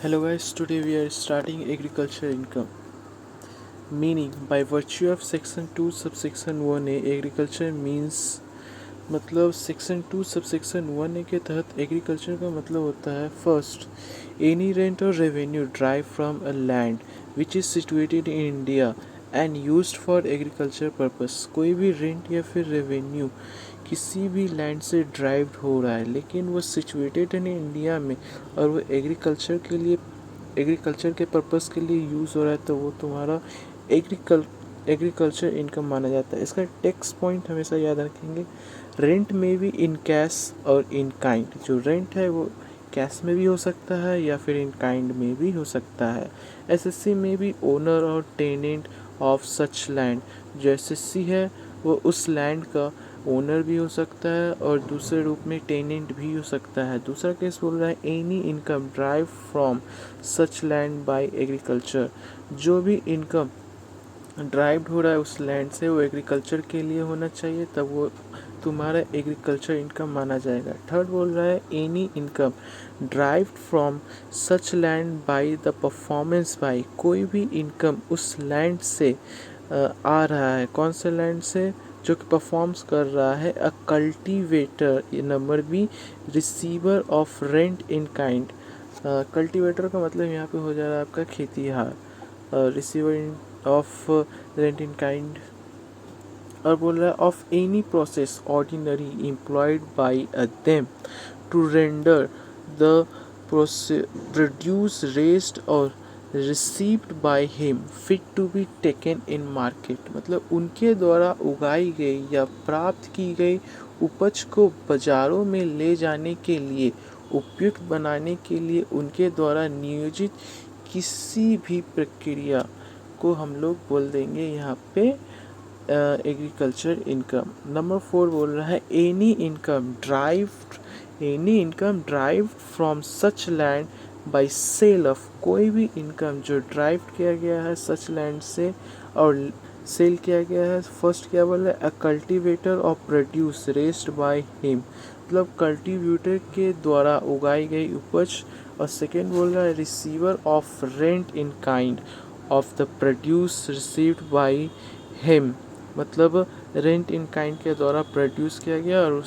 Hello guys, today we are starting agriculture income. Meaning, by virtue of section 2 subsection 1A, agriculture means मतलब section 2 subsection 1A के तहत agriculture का मतलब होता है फर्स्ट, एनी रेंट और revenue drive from a land which is situated in India and used for agriculture purpose. कोई भी रेंट या फिर रेवेन्यू किसी भी लैंड से ड्राइव्ड हो रहा है लेकिन वो सिचुएटेड इन इंडिया में और वो एग्रीकल्चर के पर्पस के लिए यूज़ हो रहा है तो वो तुम्हारा एग्रीकल्चर इनकम माना जाता है। इसका टैक्स पॉइंट हमेशा याद रखेंगे, रेंट में भी इन कैश और इन काइंड। जो रेंट है वो कैश में भी हो सकता है या फिर इन काइंड में भी हो सकता है। एसएससी में भी ओनर और टेनेंट ऑफ सच लैंड। जो एसएससी है वो उस लैंड का ओनर भी हो सकता है और दूसरे रूप में टेनेंट भी हो सकता है। दूसरा केस बोल रहा है any income drive from such land bye agriculture. जो भी इनकम ड्राइव्ड हो रहा है उस लैंड से वो एग्रीकल्चर के लिए होना चाहिए, तब वो तुम्हारा एग्रीकल्चर इनकम माना जाएगा। थर्ड बोल रहा है any income derived from such land by the performance by. कोई भी इनकम उस लैंड से आ रहा है, कौन से लैंड से, जो कि परफॉर्म्स कर रहा है। अ कल्टीवेटर, ये number B, receiver of rent in kind. Cultivator का मतलब यहाँ पे हो जा रहा है आपका खेतीहार। Receiver of rent in kind और बोल रहा है of any process ordinary employed by them to render the produce raised or received by him fit to be taken in market. मतलब उनके द्वारा उगाई गई या प्राप्त की गई उपज को बाजारों में ले जाने के लिए, उपयुक्त बनाने के लिए उनके द्वारा नियोजित किसी भी प्रक्रिया को हम लोग बोल देंगे यहाँ पे एग्रीकल्चर इनकम। नंबर 4 बोल रहा है any income drive from such land by sale of. कोई भी इनकम जो ड्राइव किया गया है सच लैंड से और सेल किया गया है। फर्स्ट क्या बोल रहा है, अ कल्टीवेटर और प्रोड्यूस रेस्ड बाय हिम, मतलब कल्टीवेटर के द्वारा उगाई गई उपज। और सेकेंड बोल रहा है receiver of rent in kind of the produce received by him, मतलब रेंट इन काइंड के द्वारा प्रोड्यूस किया गया और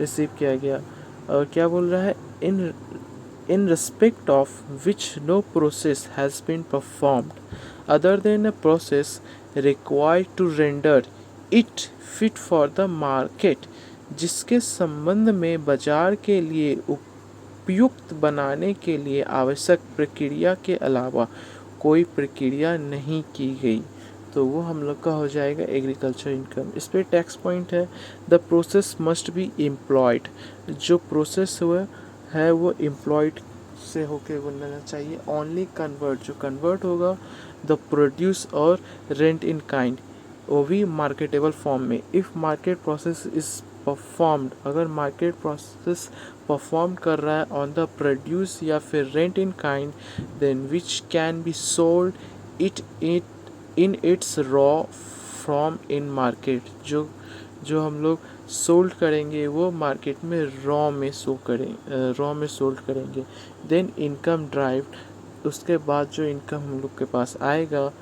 रिसीव किया गया। और क्या बोल रहा है, in respect of which no process has been performed other than a process required to render it fit for the market. जिसके संबंध में बाजार के लिए उपयुक्त बनाने के लिए आवश्यक प्रक्रिया के अलावा कोई प्रक्रिया नहीं की गई, तो वो हम लोग का हो जाएगा एग्रीकल्चर इनकम। इस पर टैक्स पॉइंट है, the process must be employed. जो प्रोसेस हुआ है वो एम्प्लॉयड से होके बनना चाहिए। ओनली कन्वर्ट, जो कन्वर्ट होगा द प्रोड्यूस और रेंट इन काइंड, वो भी मार्केटेबल फॉर्म में। If market process is performed, अगर मार्केट प्रोसेस परफॉर्म कर रहा है ऑन द प्रोड्यूस या फिर rent in kind, then which can be sold it in its raw from in market. जो हम लोग सोल्ड करेंगे वो मार्केट में रॉ में सोल्ड करेंगे। देन इनकम ड्राइव्ड, उसके बाद जो इनकम हम लोग के पास आएगा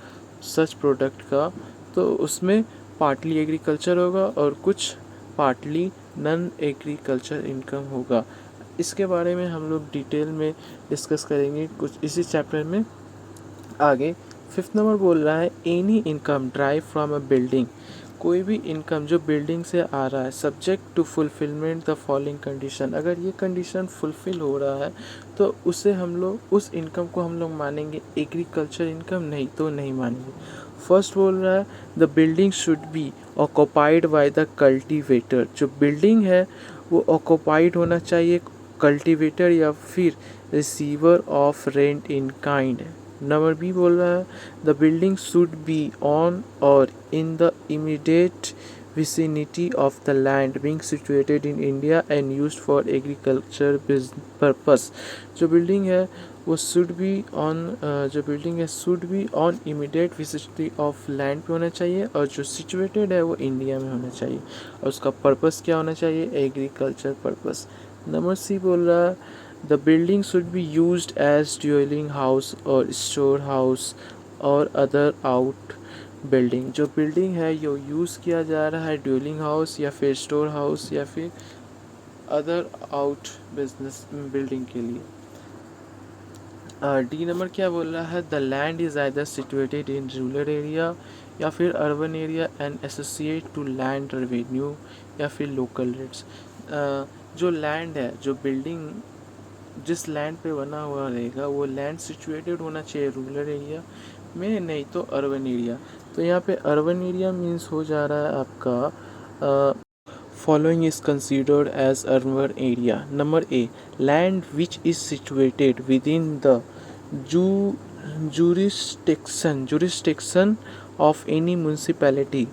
सच प्रोडक्ट का, तो उसमें पार्टली एग्रीकल्चर होगा और कुछ पार्टली नॉन एग्रीकल्चर इनकम होगा। इसके बारे में हम लोग डिटेल में डिस्कस करेंगे कुछ इसी चैप्टर में आगे। 5th नंबर बोल रहा है any income drive from a building. कोई भी इनकम जो बिल्डिंग से आ रहा है subject to fulfilment the following condition. अगर ये कंडीशन फुलफिल हो रहा है तो उसे हम लोग, उस इनकम को हम लोग मानेंगे एग्रीकल्चर इनकम, नहीं तो नहीं मानेंगे। फर्स्ट बोल रहा है the building should be occupied by the cultivator. जो बिल्डिंग है वो ऑक्यूपाइड होना चाहिए कल्टीवेटर या फिर receiver of rent in kind. Number B बोल रहा है the building should be on or in the immediate vicinity of the land being situated in India and used for agriculture purpose। जो building है वो should be on immediate vicinity of land पे होना चाहिए और जो सिचुएटेड है वो इंडिया में होना चाहिए और उसका पर्पस क्या होना चाहिए, एग्रीकल्चर पर्पस। नंबर सी बोल रहा है The building should be used as dwelling house or storehouse और अदर आउट बिल्डिंग। जो बिल्डिंग है ये यूज़ किया जा रहा है ड्वेलिंग हाउस या फिर स्टोर हाउस या फिर अदर आउट बिजनेस बिल्डिंग के लिए। डी नंबर क्या बोल रहा है, the land is either situated in rural area या फिर urban area and associate to land revenue या फिर लोकल रेट्स। जो लैंड है, जो बिल्डिंग जिस लैंड पे बना हुआ रहेगा वो लैंड सिचुएटेड होना चाहिए रूरल एरिया में, नहीं तो अर्बन एरिया। तो यहाँ पे अर्बन एरिया मीन्स हो जा रहा है आपका following is considered as urban area. Number A, land which is situated within the jurisdiction of any municipality।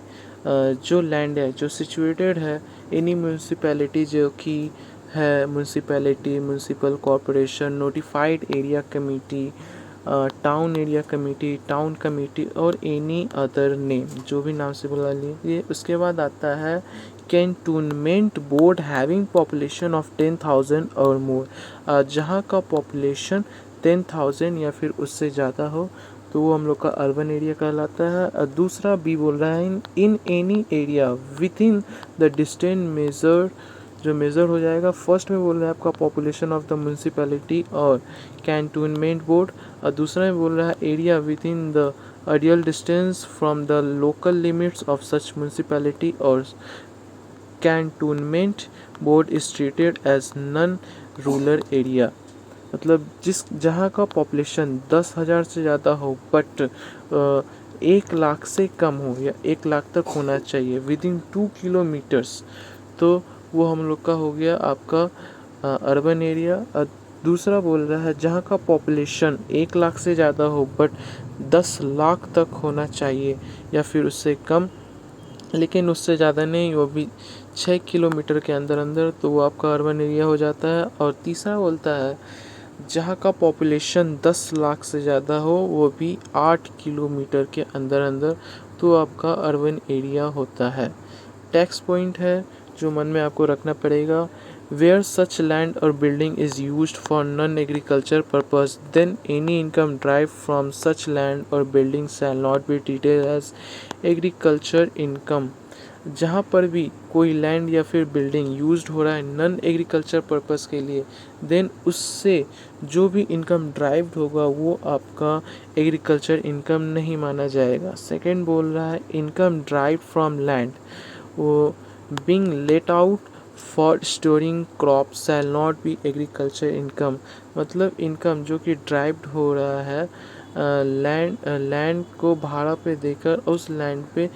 जो लैंड है जो सिचुएटेड है एनी म्यूनसिपैलिटी, जो कि है municipality, municipal corporation, notified area committee, town area committee, town committee और any other name, जो भी नाम से बुला लीजिए। उसके बाद आता है cantonment board having population of 10,000 और मोर। जहाँ का पॉपुलेशन 10,000 या फिर उससे ज़्यादा हो तो वो हम लोग का अर्बन एरिया कहलाता है। दूसरा बी बोल रहा है in any area within the distance measure, जो मेज़र हो जाएगा। फर्स्ट में बोल रहा है आपका population of the municipality or cantonment board, और दूसरा में बोल रहा है area within the ideal distance from the local limits of such municipality or cantonment board is treated as non rural area. मतलब जिस जहाँ का पॉपुलेशन 10,000 से ज़्यादा हो बट 1 लाख से कम हो या 1 लाख तक होना चाहिए विद इन 2 किलोमीटर्स, तो वो हम लोग का हो गया आपका अर्बन एरिया। दूसरा बोल रहा है जहाँ का पॉपुलेशन 1 लाख से ज़्यादा हो बट 10 लाख तक होना चाहिए या फिर उससे कम, लेकिन उससे ज़्यादा नहीं, वो भी 6 किलोमीटर के अंदर अंदर, तो वो आपका अर्बन एरिया हो जाता है। और तीसरा बोलता है जहाँ का पॉपुलेशन 10 लाख से ज़्यादा हो वो भी 8 किलोमीटर के अंदर अंदर, तो आपका अर्बन एरिया होता है। टैक्स पॉइंट है जो मन में आपको रखना पड़ेगा, where such land or building is used for non agriculture purpose then any income drive from such land or building shall not be treated as agriculture income. जहाँ पर भी कोई लैंड या फिर बिल्डिंग यूज्ड हो रहा है नॉन एग्रीकल्चर पर्पस के लिए, देन उससे जो भी इनकम ड्राइव्ड होगा वो आपका एग्रीकल्चर इनकम नहीं माना जाएगा। सेकंड बोल रहा है इनकम ड्राइव्ड फ्रॉम लैंड, वो being let out for storing crops shall not be agriculture income। मतलब इनकम जो कि ड्राइव्ड हो रहा है लैंड को भाड़ा पे देकर उस लैंड पे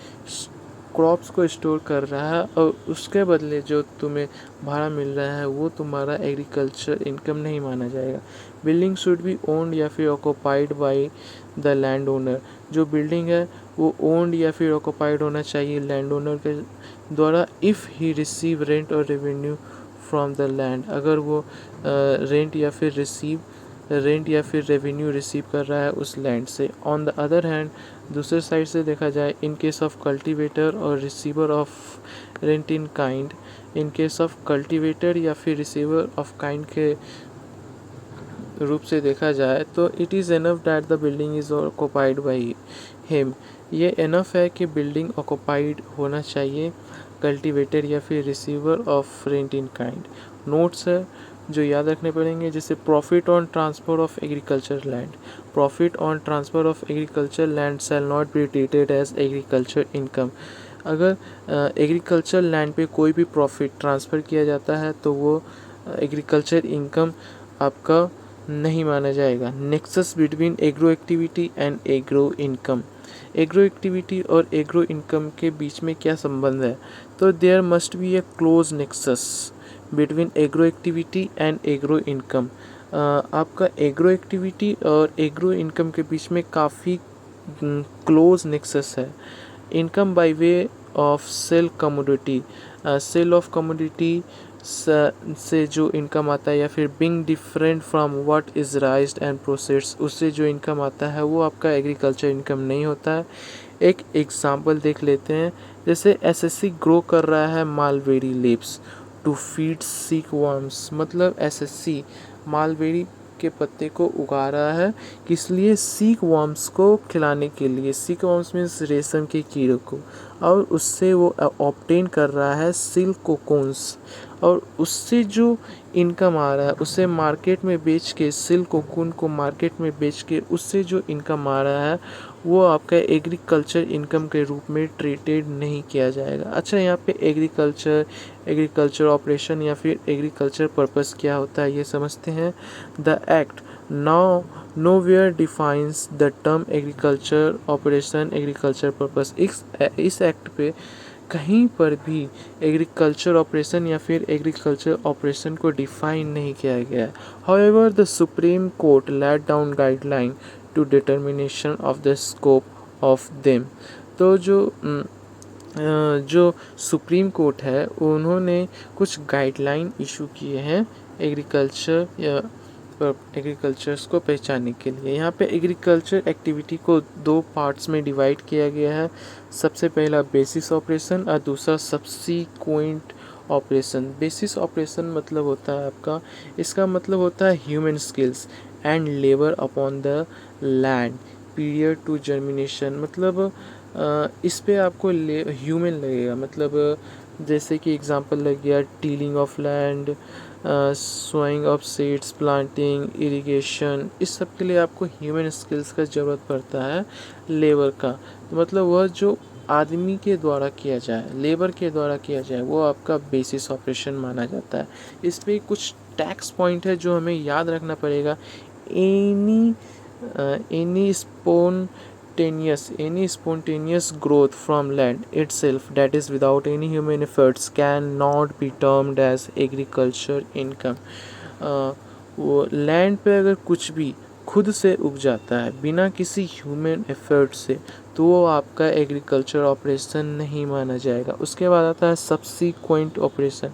क्रॉप्स को स्टोर कर रहा है और उसके बदले जो तुम्हें भाड़ा मिल रहा है वो तुम्हारा एग्रीकल्चर इनकम नहीं माना जाएगा। बिल्डिंग शुड बी ओन्ड या फिर occupied by the land owner. जो बिल्डिंग है वो ओन्ड या फिर ऑक्यूपाइड होना चाहिए लैंड ओनर के द्वारा। इफ़ ही रिसीव रेंट और रेवेन्यू फ्रॉम द लैंड, अगर वो रेंट या फिर रेवेन्यू रिसीव कर रहा है उस लैंड से। ऑन द अदर हैंड, दूसरे साइड से देखा जाए, इन केस ऑफ कल्टीवेटर और receiver of rent in kind, in case of cultivator या फिर रिसीवर ऑफ काइंड के रूप से देखा जाए तो it is enough that the building is occupied by him. ये एनफ है कि बिल्डिंग ऑक्यूपाइड होना चाहिए कल्टीवेटर या फिर receiver of rent in kind. Notes है जो याद रखने पड़ेंगे, जैसे profit on transfer of agriculture land, profit on transfer of agriculture land shall not be treated as agriculture income. अगर एग्रीकल्चर लैंड पे कोई भी प्रॉफिट ट्रांसफ़र किया जाता है तो वो एग्रीकल्चर इनकम आपका नहीं माना जाएगा। Nexus between agro activity and agro income, agro activity और एग्रो इनकम के बीच में क्या संबंध है, तो there must be a close nexus between agro activity and agro income. आपका एग्रो एक्टिविटी और एग्रो इनकम के बीच में काफ़ी क्लोज नेक्सस है। Income by way of sale commodity, sale of commodity से जो इनकम आता है या फिर being different from what is राइज्ड and processed, उससे जो इनकम आता है वो आपका एग्रीकल्चर इनकम नहीं होता है। एक एग्जांपल देख लेते हैं, जैसे एसएससी ग्रो कर रहा है mulberry leaves to feed silk worms. मतलब एसएससी मालबेरी के पत्ते को उगा रहा है, किस लिए? सिल्क वर्म्स को खिलाने के लिए। सिल्क वर्म्स मीन्स रेशम के कीड़ों को, और उससे वो ऑब्टेन कर रहा है सिल्क कोकून्स, और उससे जो इनकम आ रहा है उसे मार्केट में बेच के, सिल्क कोकून को मार्केट में बेच के उससे जो इनकम आ रहा है वो आपका एग्रीकल्चर इनकम के रूप में ट्रीटेड नहीं किया जाएगा। अच्छा, यहाँ पे एग्रीकल्चर ऑपरेशन या फिर एग्रीकल्चर पर्पस क्या होता है ये समझते हैं। The act now nowhere defines the term agriculture operation agriculture purpose। इस एक्ट पे कहीं पर भी एग्रीकल्चर ऑपरेशन या फिर एग्रीकल्चर ऑपरेशन को डिफाइन नहीं किया गया है। However the Supreme Court laid down guideline to determination of the scope of them. तो जो सुप्रीम कोर्ट है उन्होंने कुछ गाइडलाइन इशू किए हैं एग्रीकल्चर्स को पहचानने के लिए। यहाँ पे एग्रीकल्चर एक्टिविटी को दो पार्ट्स में डिवाइड किया गया है। सबसे पहला बेसिस ऑपरेशन और दूसरा सब्सीक्वेंट ऑपरेशन। बेसिस ऑपरेशन मतलब होता है आपका, इसका मतलब होता है human skills and labour upon the land period to germination. मतलब इस पे आपको ह्यूमन लगेगा, मतलब जैसे कि एग्जांपल लग गया tilling of land, sowing of seeds, planting, irrigation, इस सब के लिए आपको ह्यूमन स्किल्स का ज़रूरत पड़ता है, लेबर का। तो मतलब वह जो आदमी के द्वारा किया जाए, लेबर के द्वारा किया जाए, वो आपका बेसिस ऑपरेशन माना जाता है। इस पे कुछ टैक्स पॉइंट है जो हमें याद रखना पड़ेगा। Any spontaneous growth from land itself that is without any human efforts cannot be termed as agriculture income। वो लैंड पे अगर कुछ भी खुद से उग जाता है बिना किसी ह्यूमन एफर्ट से, तो वो आपका एग्रीकल्चर ऑपरेशन नहीं माना जाएगा। उसके बाद आता है सब्सीक्वेंट ऑपरेशन।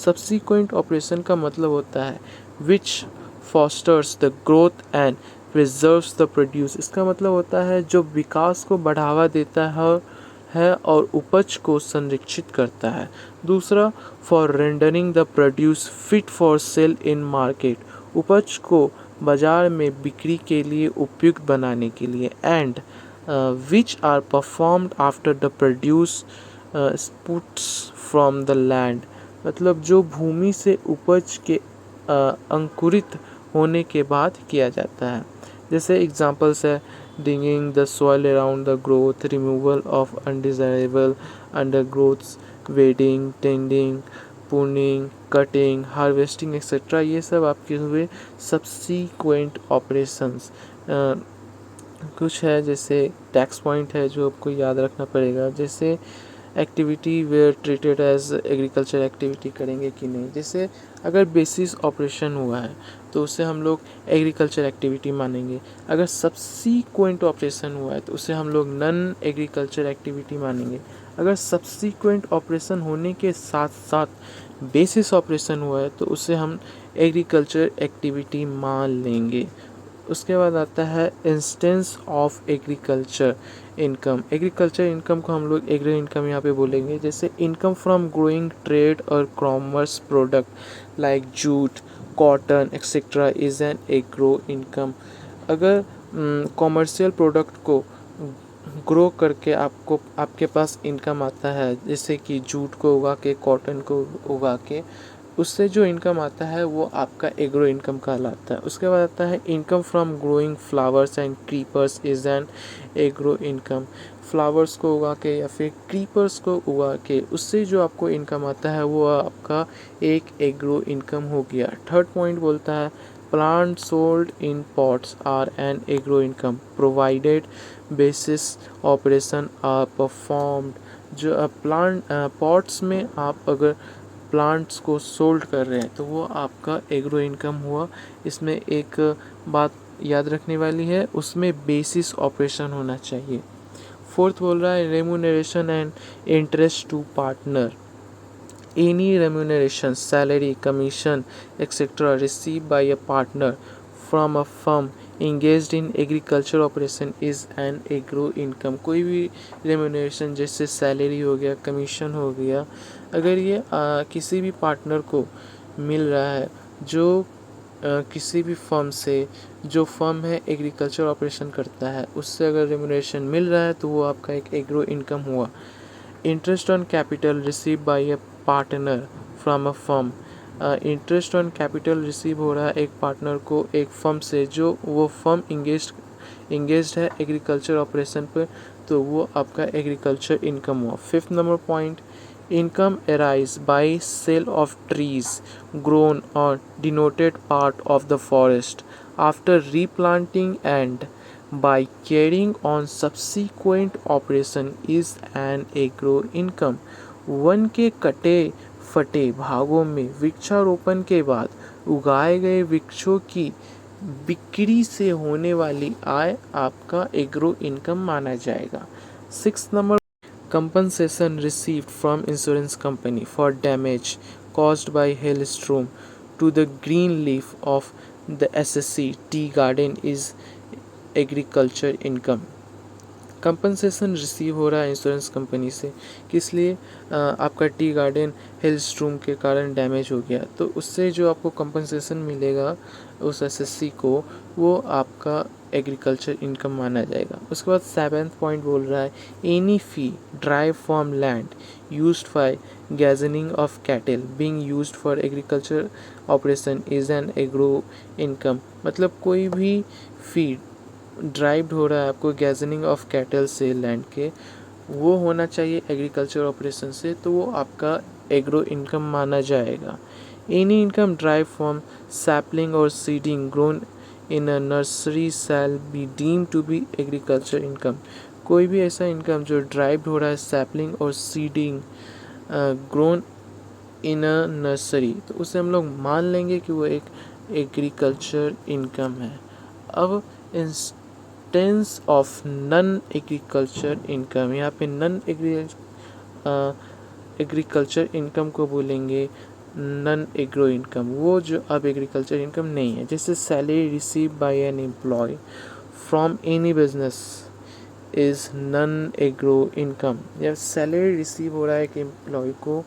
सब्सीक्वेंट ऑपरेशन का मतलब होता है which fosters the growth and preserves the produce. इसका मतलब होता है जो विकास को बढ़ावा देता है और उपज को संरक्षित करता है। दूसरा, for rendering the produce fit for sale in market, उपज को बाजार में बिक्री के लिए उपयुक्त बनाने के लिए। And which are performed after the produce sprouts from the land, मतलब जो भूमि से उपज के अंकुरित होने के बाद किया जाता है। जैसे एग्जांपल्स है digging the soil around the growth, removal of undesirable undergrowths, weeding, tending, pruning, cutting, harvesting etcetera. ये सब आपके हुए सब्सीक्वेंट ऑपरेशंस। कुछ है जैसे टैक्स पॉइंट है जो आपको याद रखना पड़ेगा, जैसे activity were treated as agriculture activity करेंगे कि नहीं। जैसे अगर बेसिस ऑपरेशन हुआ है तो उसे हम लोग एग्रीकल्चर एक्टिविटी मानेंगे। अगर सब्सीक्वेंट ऑपरेशन हुआ है तो उसे हम लोग नॉन एग्रीकल्चर एक्टिविटी मानेंगे। अगर सब्सीक्वेंट ऑपरेशन होने के साथ साथ बेसिस ऑपरेशन हुआ है तो उसे हम एग्रीकल्चर एक्टिविटी मान लेंगे। उसके बाद आता है instance of agriculture income. Agriculture income को हम लोग एग्री इनकम यहाँ पे बोलेंगे। जैसे इनकम फ्रॉम ग्रोइंग ट्रेड और commerce product like jute, cotton etcetera is an agro income. अगर कॉमर्शियल प्रोडक्ट को ग्रो करके आपके पास इनकम आता है, जैसे कि जूट को उगा के, कॉटन को उगा के, उससे जो इनकम आता है वो आपका एग्रो इनकम कहलाता है। उसके बाद आता है income from growing flowers and creepers is an agro income. Flowers को उगा के या फिर क्रीपर्स को उगा के उससे जो आपको इनकम आता है वो आपका एक एग्रो इनकम हो गया। थर्ड पॉइंट बोलता है plant sold in pots are an agro income provided basis operation are performed. जो प्लांट पॉट्स में आप अगर प्लांट्स को सोल्ड कर रहे हैं तो वो आपका एग्रो इनकम हुआ। इसमें एक बात याद रखने वाली है, उसमें बेसिस ऑपरेशन होना चाहिए। फोर्थ बोल रहा है remuneration and interest to partner. Any remuneration, salary, commission etcetera receive by a partner from a firm engaged in agriculture operation is an agro income. कोई भी रेम्यूनरेशन जैसे सैलरी हो गया, कमीशन हो गया, अगर ये किसी भी पार्टनर को मिल रहा है जो किसी भी फर्म से, जो फर्म है एग्रीकल्चर ऑपरेशन करता है, उससे अगर रेम्यूनरेशन मिल रहा है तो वो आपका एक एग्रो इनकम हुआ। Interest on capital receive by A partner from a firm. Interest on capital receive हो रहा है एक पार्टनर को एक फर्म से, जो वो फर्म इंगेज्ड है एग्रीकल्चर ऑपरेशन पे, तो वो आपका एग्रीकल्चर इनकम हुआ। Fifth number point, income arise by sale of trees grown on denoted part of the forest after replanting and by carrying on subsequent operation is an agro income। One के कटे फटे भागों में वृक्षारोपण के बाद उगाए गए वृक्षों की बिक्री से होने वाली आय आपका एग्रो इनकम माना जाएगा। Six number, compensation received from insurance company for damage caused by hailstorm to the green leaf of the SSC tea garden is agriculture income। Compensation receive हो रहा है इंश्योरेंस कंपनी से, किस लिए? आपका टी गार्डन हेल स्ट्रूम के कारण damage हो गया, तो उससे जो आपको कंपनसेशन मिलेगा उस एसएससी को, वो आपका एग्रीकल्चर इनकम माना जाएगा। उसके बाद सेवेंथ पॉइंट बोल रहा है, any fee drive from land used for grazing of cattle being used for agriculture operation is an agro income. मतलब कोई भी फी ड्राइव्ड हो रहा है आपको गैजनिंग ऑफ कैटल से लैंड के, वो होना चाहिए एग्रीकल्चर ऑपरेशन से, तो वो आपका एग्रो इनकम माना जाएगा। Any income drive from sapling or seeding grown in a nursery shall be deem to be agriculture income. कोई भी ऐसा इनकम जो ड्राइव्ड हो रहा है sapling or seeding grown in a nursery, तो उसे हम लोग मान लेंगे कि वो एक एग्रीकल्चर इनकम है। अब instance of non agriculture income, यहाँ पे नन एग्रीकल्चर इनकम को बोलेंगे नन एग्रो इनकम, वो जो अब एग्रीकल्चर इनकम नहीं है। जैसे salary receive by an employ from any business is non agro income. या सैलरी रिसीव हो रहा है एक एम्प्लॉय को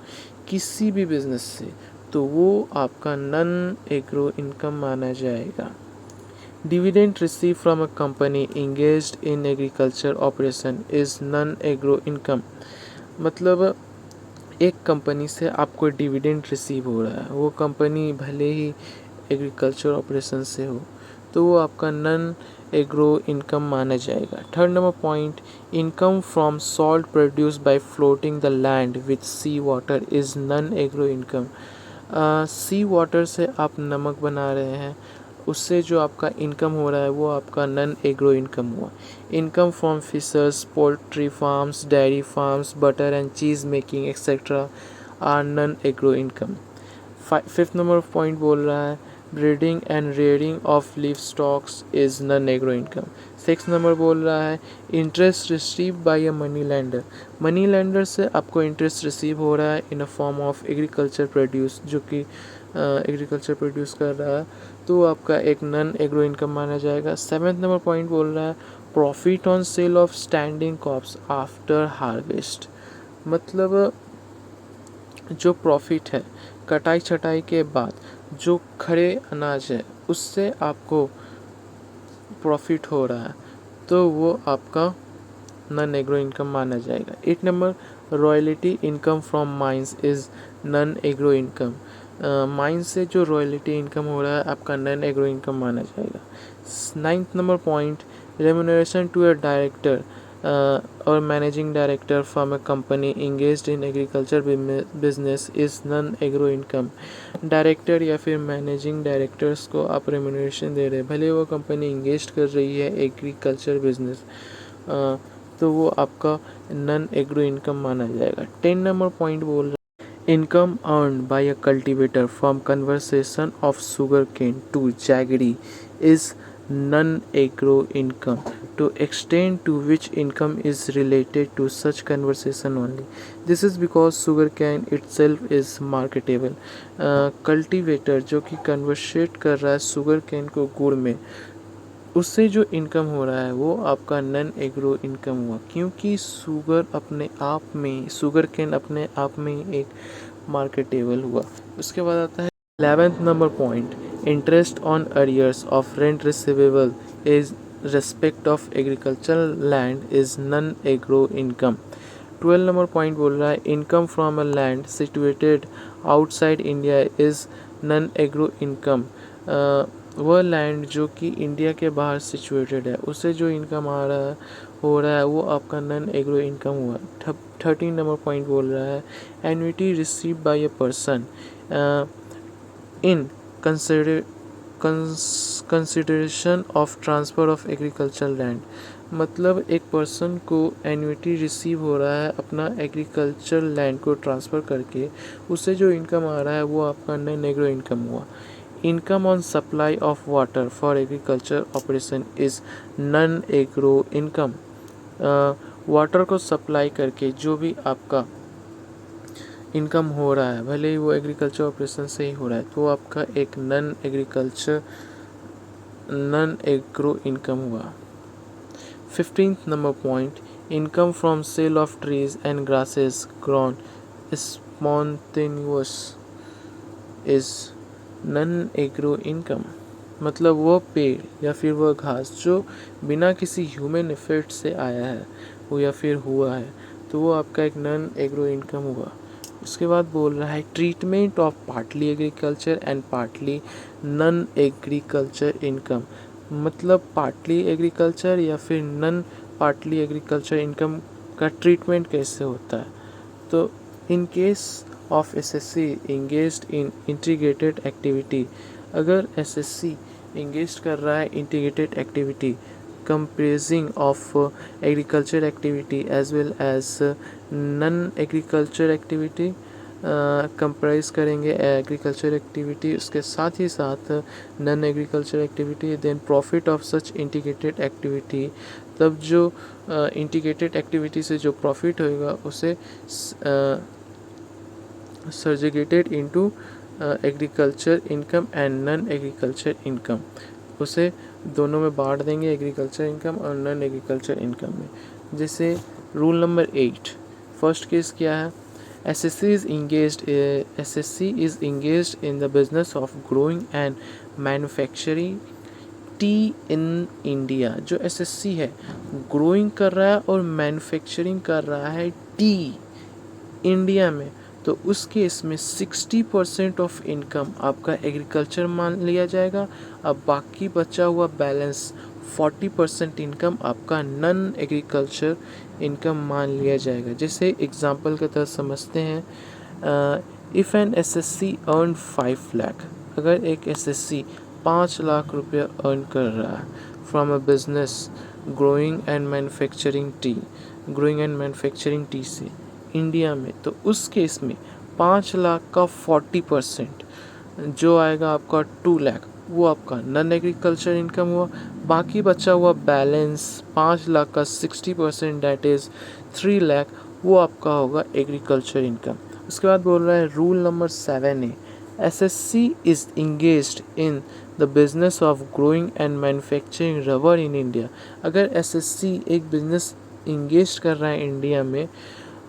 किसी भी बिजनेस से, तो वो आपका नन एग्रो इनकम माना जाएगा। Dividend receive from a company engaged in agriculture operation is non agro income. मतलब एक कंपनी से आपको डिविडेंड रिसीव हो रहा है, वो कंपनी भले ही एग्रीकल्चर ऑपरेशन से हो, तो वो आपका नन एग्रो इनकम माना जाएगा। Third number point, income from salt produce by floating the land with sea water is non agro income. Sea water से आप नमक बना रहे हैं, उससे जो आपका इनकम हो रहा है वो आपका नन एग्रो इनकम हुआ। Income from fishers, poultry farms, dairy farms, butter and cheese making etcetera are non agro income. Fifth number point बोल रहा है, breeding and rearing of livestocks is non agro income. Six number बोल रहा है, interest receive by a money lender. Money lender से आपको interest receive हो रहा है in a form of agriculture produce, जो कि एग्रीकल्चर प्रोड्यूस कर रहा है, तो आपका एक नन एग्रो इनकम माना जाएगा। सेवेंथ नंबर पॉइंट बोल रहा है, profit on sale of standing crops after harvest. मतलब जो प्रॉफिट है कटाई छटाई के बाद जो खड़े अनाज है उससे आपको प्रॉफिट हो रहा है, तो वो आपका नन एग्रो इनकम माना जाएगा। 8 number, royalty income from mines is non agro income. Mines से जो रॉयल्टी इनकम हो रहा है आपका नन एग्रो इनकम माना जाएगा। 9th number point, remuneration to a director or managing director from a company engaged in agriculture business is non agro income. Director या फिर मैनेजिंग डायरेक्टर्स को आप रेम्यूनरेशन दे रहे हैं, भले वो कंपनी इंगेज कर रही है एग्रीकल्चर बिजनेस, तो वो आपका नन एग्रो इनकम माना जाएगा। 10 नंबर पॉइंट बोल रहा है, income earn by a cultivator from conversation of sugar cane to jaggery is non agro income to extent to which income is related to such conversation only. This is because sugarcane itself is marketable. Cultivator जो कि conversate कर रहा है sugar cane को गुड़ में, उससे जो इनकम हो रहा है वो आपका नन एग्रो इनकम हुआ, क्योंकि शुगर कैन अपने आप में एक मार्केटेबल हुआ। उसके बाद आता है 11th number point, interest on arrears of rent receivable is respect of agricultural land is non-agro income. 12 number point बोल रहा है income from a land situated outside India is non agro income. वह land जो कि India के बाहर situated है उससे जो इनकम आ रहा है हो रहा है वो आपका नॉन एग्रो इनकम हुआ। 13 नंबर पॉइंट बोल रहा है annuity receive by a person in consideration of transfer of agriculture land. मतलब एक पर्सन को एन्युटी रिसीव हो रहा है अपना एग्रीकल्चर लैंड को ट्रांसफ़र करके, उससे जो इनकम आ रहा है वो आपका नॉन एग्रो इनकम हुआ। Income on supply of water for agriculture operation is non agro income. Water को सप्लाई करके जो भी आपका इनकम हो रहा है भले ही वो एग्रीकल्चर ऑपरेशन से ही हो रहा है तो वो आपका एक नॉन एग्रो इनकम हुआ। 15th number point income from sale of trees and grasses grown spontaneous is non-agro income। मतलब वो पेड़ या फिर वह घास जो बिना किसी ह्यूमन इफेक्ट से आया है वो या फिर हुआ है तो वो आपका एक नॉन एग्रो इनकम हुआ। उसके बाद बोल रहा है treatment of partly agriculture and partly non agriculture income. मतलब पार्टली एग्रीकल्चर या फिर नॉन पार्टली एग्रीकल्चर इनकम का ट्रीटमेंट कैसे होता है। तो in case of assessee engaged in integrated activity, अगर एसएससी इंगेज कर रहा है integrated activity comprising of agriculture activity as well as non-agriculture activity, comprise करेंगे एग्रीकल्चर एक्टिविटी उसके साथ ही साथ non agriculture activity. Then profit of such integrated activity, तब जो इंटीग्रेटेड एक्टिविटी से जो प्रॉफिट होगा उसे segregated into agriculture income and non agriculture income, उसे दोनों में बांट देंगे एग्रीकल्चर इनकम और नॉन एग्रीकल्चर इनकम में। जैसे रूल नंबर 8 फर्स्ट केस क्या है, SSC is engaged in the business of growing and manufacturing tea in India। जो SSC है ग्रोइंग कर रहा है और मैन्युफैक्चरिंग कर रहा है टी इंडिया में, तो उस केस में 60% ऑफ इनकम आपका एग्रीकल्चर मान लिया जाएगा। अब बाकी बचा हुआ बैलेंस 40% इनकम आपका नॉन एग्रीकल्चर इनकम मान लिया जाएगा। जैसे एग्जांपल के तहत समझते हैं, if an assessee earn 5 lakh, अगर एक एसएससी 5 लाख रुपया अर्न कर रहा है from a business growing and manufacturing T से इंडिया में, तो उस केस में 5 लाख का 40% जो आएगा आपका 2 लाख वो आपका नॉन एग्रीकल्चर इनकम हुआ। बाकी बचा हुआ बैलेंस 5 लाख का 60% दैट इज़ 3 लाख वो आपका होगा एग्रीकल्चर इनकम। उसके बाद बोल रहा है रूल नंबर 7 है assessee is engaged in the business of growing and manufacturing rubber in India. अगर एसएससी एक बिजनेस इंगेज कर रहा है इंडिया में,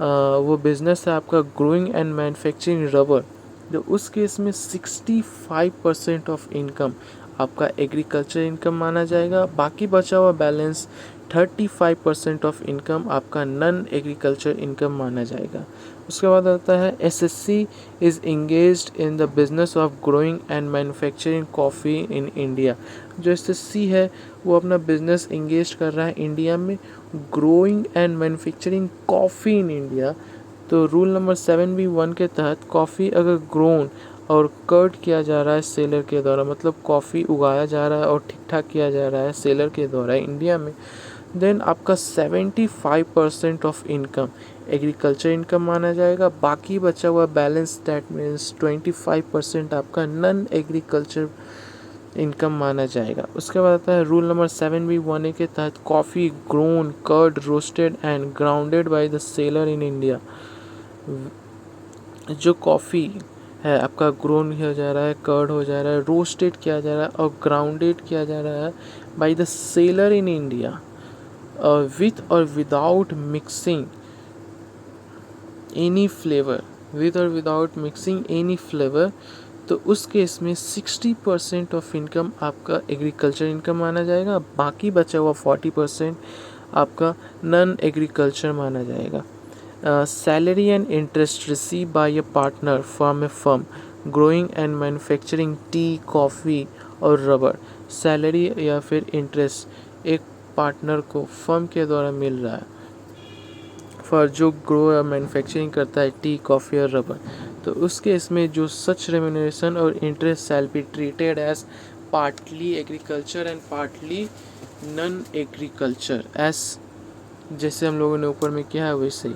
वो बिज़नेस है आपका ग्रोइंग एंड मैन्युफैक्चरिंग रबर, तो उस केस में 65% ऑफ इनकम आपका एग्रीकल्चर इनकम माना जाएगा। बाकी बचा हुआ बैलेंस 35% ऑफ इनकम आपका नॉन एग्रीकल्चर इनकम माना जाएगा। उसके बाद आता है assessee is engaged in the business of growing and manufacturing coffee in India. जो एसएससी है वो अपना बिजनेस इंगेज कर रहा है इंडिया में growing and manufacturing coffee in India. तो रूल नंबर 7B1 के तहत कॉफ़ी अगर ग्रोन और कर्ड किया जा रहा है सेलर के द्वारा, मतलब कॉफ़ी उगाया जा रहा है और ठीक ठाक किया जा रहा है सेलर के द्वारा इंडिया में, देन आपका 75% ऑफ इनकम एग्रीकल्चर इनकम माना जाएगा। बाकी बचा हुआ बैलेंस दैट मीन्स 25% आपका नॉन एग्रीकल्चर इनकम माना जाएगा। उसके बाद आता है रूल नंबर 7B1A के तहत coffee grown cured roasted and grounded by the seller in India. जो कॉफ़ी है आपका ग्रोन किया जा रहा है, कर्ड हो जा रहा है, रोस्टेड किया जा रहा है और ग्राउंडेड किया जा रहा है bye the seller in India with और विदाउट मिक्सिंग एनी फ्लेवर, तो उस केस में 60% ऑफ इनकम आपका एग्रीकल्चर इनकम माना जाएगा, बाकी बचा हुआ 40% आपका नॉन एग्रीकल्चर माना जाएगा। Salary and interest receive bye A partner from A firm growing and manufacturing T, coffee और रबर। सैलरी या फिर इंटरेस्ट एक पार्टनर को फर्म के द्वारा मिल रहा है फॉर जो ग्रो या मैन्युफैक्चरिंग करता है टी, कॉफ़ी और रबर। तो उस केस में जो सच रेम्यूनरेशन और interest shall be treated as partly agriculture and partly non agriculture, as जैसे हम लोगों ने ऊपर में किया है वैसे ही।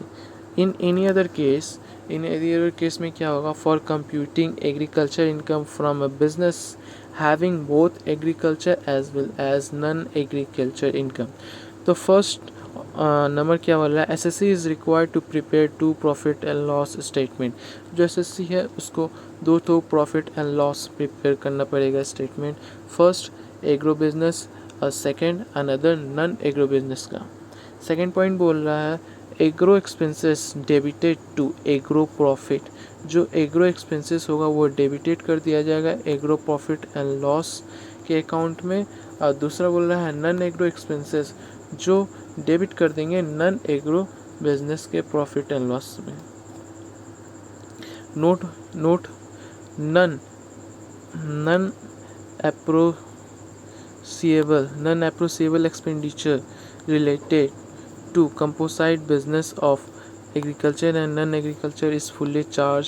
इन एनी अदर केस में क्या होगा, for computing agriculture income from a business having both agriculture as well as non agriculture income. तो फर्स्ट नंबर क्या बोल रहा है, assessee is required to prepare 2 profit and loss statement. जो SSC है उसको 2 तो प्रॉफिट एंड लॉस प्रिपेयर करना पड़ेगा स्टेटमेंट, फर्स्ट एग्रो बिजनेस और second another non agro business का। सेकेंड पॉइंट बोल रहा है agro expenses debited to agro profit. जो एग्रो एक्सपेंसेस होगा वो डेबिटेड कर दिया जाएगा एग्रो प्रॉफिट एंड लॉस के अकाउंट में। और दूसरा बोल रहा है नॉन एग्रो एक्सपेंसेस जो डेबिट कर देंगे नॉन एग्रो बिजनेस के प्रॉफिट एंड लॉस में। Note non appreciable expenditure related to composite business of agriculture and non agriculture is fully charge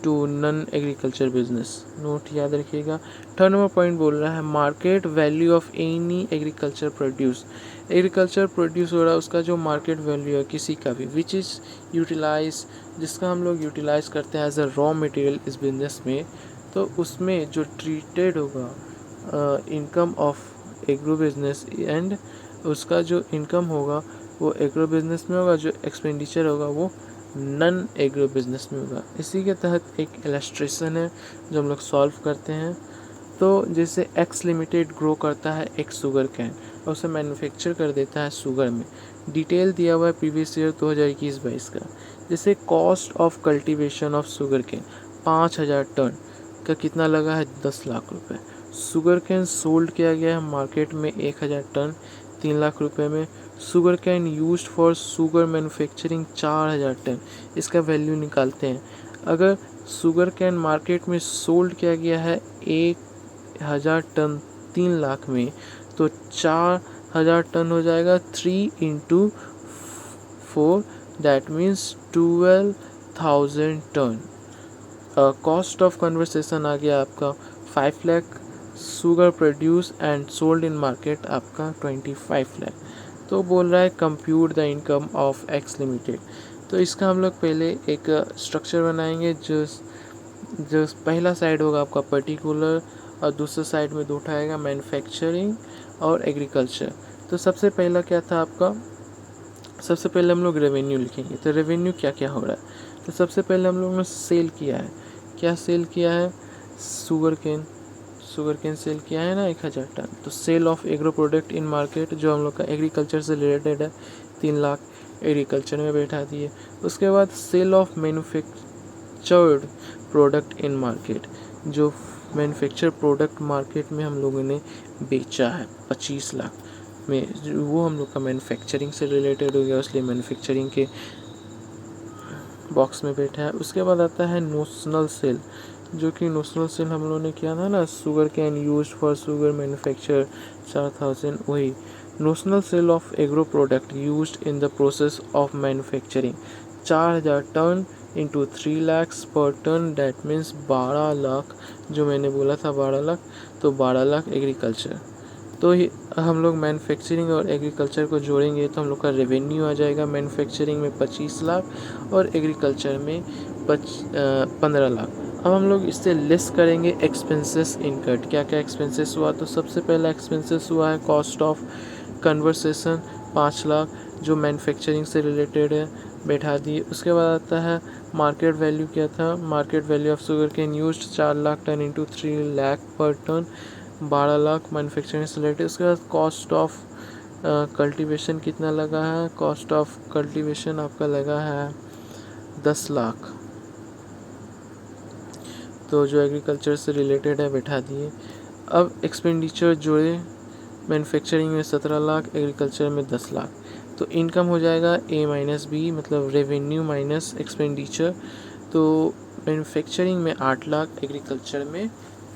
to non agriculture business. Note याद रखिएगा। Third number point बोल रहा है market value of any agriculture produce. Agriculture produce हो रहा है उसका जो मार्केट वैल्यू है किसी का भी विच इज़ यूटिलाइज, जिसका हम लोग यूटिलाइज करते हैं एज अ रॉ मटेरियल इस बिजनेस में, तो उसमें जो ट्रीटेड होगा income of agro business and उसका जो इनकम होगा वो एग्रो बिजनेस में होगा, जो एक्सपेंडिचर होगा वो नॉन एग्रो बिजनेस में होगा। इसी के तहत एक इलस्ट्रेशन है जो हम लोग सॉल्व करते हैं। तो जैसे एक्स लिमिटेड ग्रो करता है एक शुगर कैन और उसे मैन्युफैक्चर कर देता है शुगर में। डिटेल दिया हुआ है प्रीवियस ईयर 2021-22 का। जैसे cost of cultivation of sugar cane 5000 ton का कितना लगा है 10 लाख रुपए। शुगर कैन सोल्ड किया गया है मार्केट में 1000 टन 3 लाख रुपए में। Sugar cane used for sugar manufacturing 4000 ton, इसका वैल्यू निकालते हैं। अगर शुगर कैन मार्केट में सोल्ड किया गया है 1000 टन 3 लाख में, तो 4000 टन हो जाएगा 3 into 4, that means 12,000 ton. Cost of conversation आ गया आपका 5 lakh, sugar produce and sold in market आपका 25 लाख। तो बोल रहा है compute the income of X limited. तो इसका हम लोग पहले एक स्ट्रक्चर बनाएंगे जो पहला साइड होगा आपका पर्टिकुलर और दूसरे साइड में दो उठाएगा मैन्युफैक्चरिंग और एग्रीकल्चर। तो सबसे पहला क्या था आपका, सबसे पहले हम लोग रेवेन्यू लिखेंगे। तो रेवेन्यू क्या क्या हो रहा है, तो सबसे पहले हम लोगों ने सेल किया है। क्या सेल किया है, शुगर कैन सेल किया है ना 1000 टन। तो sale of agro product in market जो हम लोग का एग्रीकल्चर से रिलेटेड है 3 लाख एग्रीकल्चर में बैठा दिए। उसके बाद sale of manufactured product in market, जो मैन्युफैक्चर प्रोडक्ट मार्केट में हम लोगों ने बेचा है 25 लाख में, वो हम लोग का मैन्युफैक्चरिंग से रिलेटेड हो गया, इसलिए मैन्युफैक्चरिंग के बॉक्स में बैठा है। उसके बाद आता है नोशनल सेल, जो कि नोशनल सेल हम लोगों ने किया था ना, sugar cane use for sugar manufacture 4000, वही notional sale of agro product use in the process of manufacturing 4000 ton into 3 lakh per ton, that means 12 lakh. जो मैंने बोला था 12 लाख, तो 12 लाख एग्रीकल्चर। तो हम लोग मैन्युफैक्चरिंग और एग्रीकल्चर को जोड़ेंगे तो हम लोग का रेवेन्यू आ जाएगा मैन्युफैक्चरिंग में 25 लाख और एग्रीकल्चर में 15 लाख। अब हम लोग इससे लेस करेंगे एक्सपेंसेस इनकट। क्या क्या एक्सपेंसेस हुआ, तो सबसे पहला एक्सपेंसेस हुआ है कॉस्ट ऑफ कन्वर्सेशन 5 लाख जो मैन्युफैक्चरिंग से रिलेटेड है, बैठा दिए। उसके बाद आता है मार्केट वैल्यू, क्या था market value of sugar cane used 4 lakh ton into 3 lakh per ton, 12 lakh manufacturing से रिलेटेड। उसके बाद कॉस्ट ऑफ कल्टीवेशन कितना लगा है, कॉस्ट ऑफ कल्टीवेशन आपका लगा है 10 लाख। तो जो एग्रीकल्चर से रिलेटेड है बैठा दिए। अब एक्सपेंडिचर जोड़े, मैन्युफैक्चरिंग में 17 लाख, एग्रीकल्चर में 10 लाख। तो इनकम हो जाएगा ए माइनस बी, मतलब रेवेन्यू माइनस एक्सपेंडिचर। तो मैन्युफैक्चरिंग में 8 लाख, एग्रीकल्चर में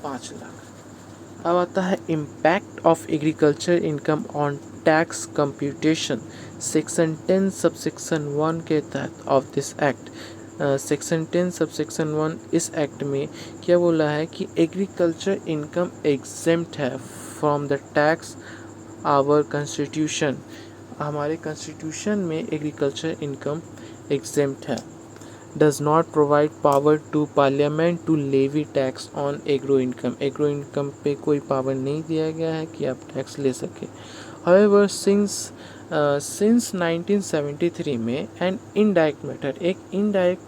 5 लाख। अब आता है impact of agriculture income on tax computation. Section 10 subsection 1 के तहत of this act, section 10 subsection 1 इस एक्ट में क्या बोला है कि एग्रीकल्चर इनकम एग्जेम्प्ट है from the tax our constitution. हमारे कॉन्स्टिट्यूशन में एग्रीकल्चर इनकम एग्जेम्प्ट है। Does not provide power to Parliament to levy tax on agro income. Agro income पे कोई पावर नहीं दिया गया है कि आप टैक्स ले सके। हाउएवर सिंस 1973 में एन इनडायरेक्ट मेथड, एक इनडायरेक्ट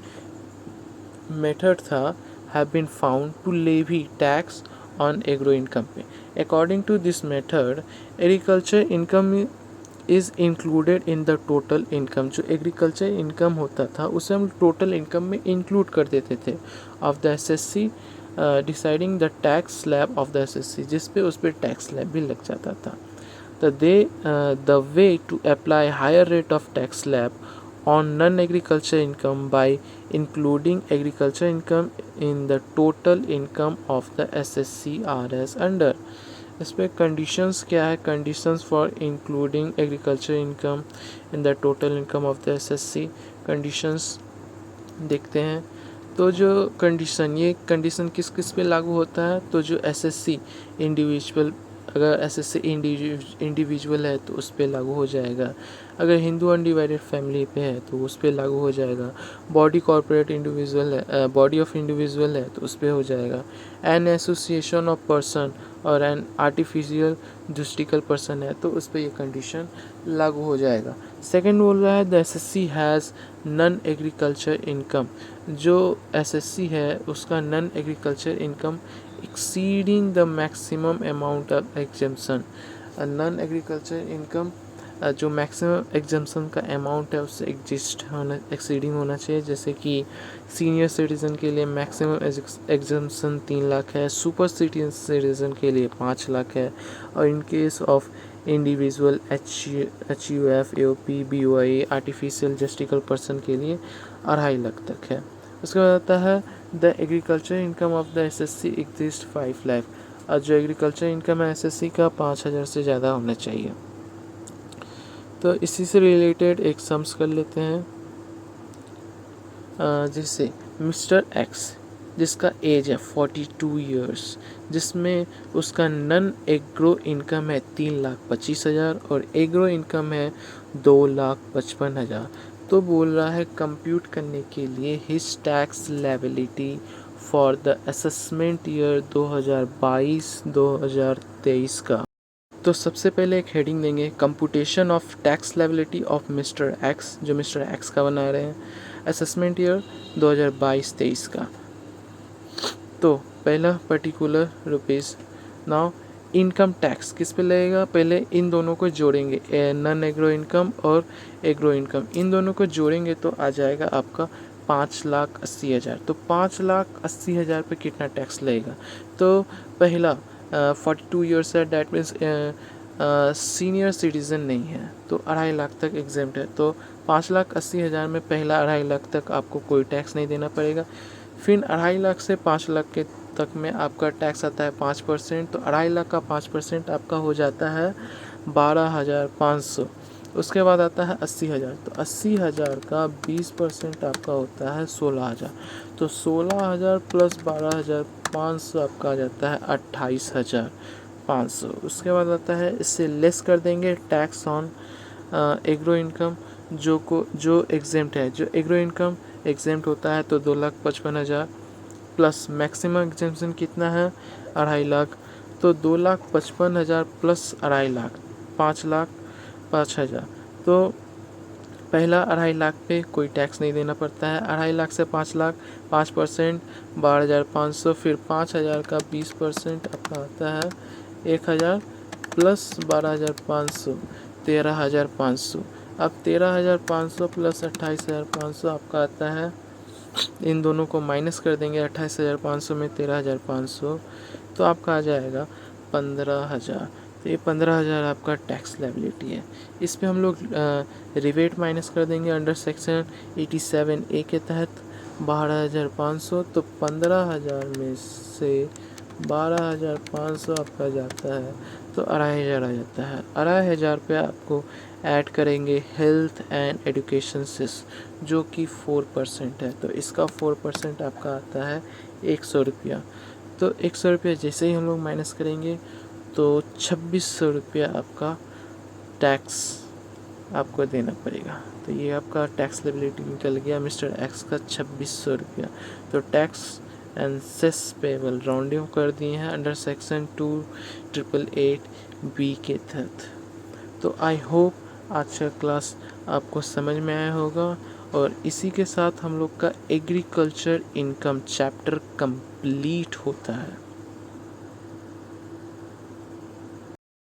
मेथड था, have been found to levy tax on agro income पे। According to this method agriculture income is included in the total income. जो एग्रीकल्चर इनकम होता था उसे हम टोटल इनकम में इंक्लूड कर देते थे of the assessee, deciding the tax slab of the assessee, जिस पे उस पर टैक्स स्लैब भी लग जाता था। The way to apply higher rate of tax slab on non-agriculture income by including agriculture income in the total income of the SSC are as under। इस पे कंडीशंस क्या है, conditions for including agriculture income in the total income of the assessee. Conditions देखते हैं। तो जो condition, ये condition किस किस पे लागू होता है, तो जो एसएससी इंडिविजुअल, अगर एसएससी इंडिविजुअल है तो उस पर लागू हो जाएगा। अगर हिंदू अनडिवाइडेड फैमिली पे है तो उस पर लागू हो जाएगा। बॉडी कॉर्पोरेट इंडिविजुअल है, बॉडी ऑफ इंडिविजुअल है तो उस पर हो जाएगा। एन एसोसिएशन ऑफ पर्सन और एन आर्टिफिशियल जुस्टिकल पर्सन है तो उस पर ये कंडीशन लागू हो जाएगा। सेकेंड बोल रहा है the assessee has non agriculture income. जो एसएससी है उसका non agriculture income exceeding the maximum amount of exemption। Non agriculture income जो मैक्सिमम एग्जम्पशन का अमाउंट है उससे एक्सीडिंग होना चाहिए। जैसे कि सीनियर सिटीज़न के लिए मैक्सिमम एग्जम्पशन 3 लाख है, सुपर सिटीज़न के लिए 5 लाख है, और in case of individual HUF, AOP, BOI, artificial juridical person के लिए 2.5 लाख तक है। उसके बाद आता है the agriculture income of the assessee exist 5 lakh. और जो एग्रीकल्चर इनकम है एसएससी का 5,000 से ज़्यादा होना चाहिए। तो इसी से रिलेटेड एक सम्स कर लेते हैं। जैसे मिस्टर एक्स जिसका एज है 42 इयर्स, जिसमें उसका नन एग्रो इनकम है 3,25,000 और एग्रो इनकम है 2,55,000। तो बोल रहा है कंप्यूट करने के लिए his tax liability for the assessment year 2022-2023 का। तो सबसे पहले एक हेडिंग देंगे computation of tax liability of mister x, जो मिस्टर एक्स का बना रहे हैं, असेसमेंट ईयर 2022-23 का। तो पहला particular rupees. Now income tax किस पे लगेगा, पहले इन दोनों को जोड़ेंगे, नॉन एग्रो इनकम और एग्रो इनकम, इन दोनों को जोड़ेंगे तो आ जाएगा आपका 5,80,000। तो 5,80,000 पे कितना टैक्स लगेगा। तो पहला 42 ईयर्स है, डैट मीन्स सीनियर सिटीज़न नहीं है, तो 2.5 लाख तक एग्जेम्प्ट है। तो 5,80,000 में पहला 2.5 लाख तक आपको कोई टैक्स नहीं देना पड़ेगा। फिर 2.5 लाख से 5 लाख के तक में आपका टैक्स आता है 5%। तो 2.5 लाख का 5% आपका हो जाता है 12,500। उसके बाद आता है 80,000। तो 80,000 का 20% आपका होता है 16,000। तो 16,000 प्लस 12,500 आपका आ जाता है 28,500। उसके बाद आता है, इससे लेस कर देंगे टैक्स ऑन एग्रो इनकम जो एग्जेम्प्ट है। जो एग्रो इनकम एग्जेम्प्ट होता है तो 2,55,000 प्लस मैक्सिमम एग्जेम्पशन कितना है 2.5 लाख। तो 2,55,000 प्लस 2.5 लाख 5,05,000। तो पहला 2.5 लाख पे कोई टैक्स नहीं देना पड़ता है। 2.5 लाख से 5 लाख 5% 12,500, फिर 5,000 का 20% आपका आता है 1,000 प्लस 12,500 13,500। अब 13,500 प्लस 28,500 आपका आता है इन दोनों को माइनस कर देंगे 28,500 में 13,500, तो आपका आ जाएगा 15,000। तो ये 15,000 आपका टैक्स लायबिलिटी है। इस पे हम लोग रिवेट माइनस कर देंगे अंडर सेक्शन 87A के तहत 12,500। तो 15,000 में से 12,500 आपका जाता है तो 2,500 आ जाता है। 2,500 पे आपको ऐड करेंगे हेल्थ एंड एजुकेशन सेस जो कि 4% है, तो इसका 4% आपका आता है 100 रुपया। तो 100 रुपया जैसे ही हम लोग माइनस करेंगे तो 2,600 रुपया आपका टैक्स आपको देना पड़ेगा। तो ये आपका टैक्स लायबिलिटी निकल गया मिस्टर एक्स का 2,600 रुपया। तो tax and cess payable rounding कर दिए हैं अंडर सेक्शन 2888B के तहत। तो आई होप आज का क्लास आपको समझ में आया होगा, और इसी के साथ हम लोग का एग्रीकल्चर इनकम चैप्टर कंप्लीट होता है।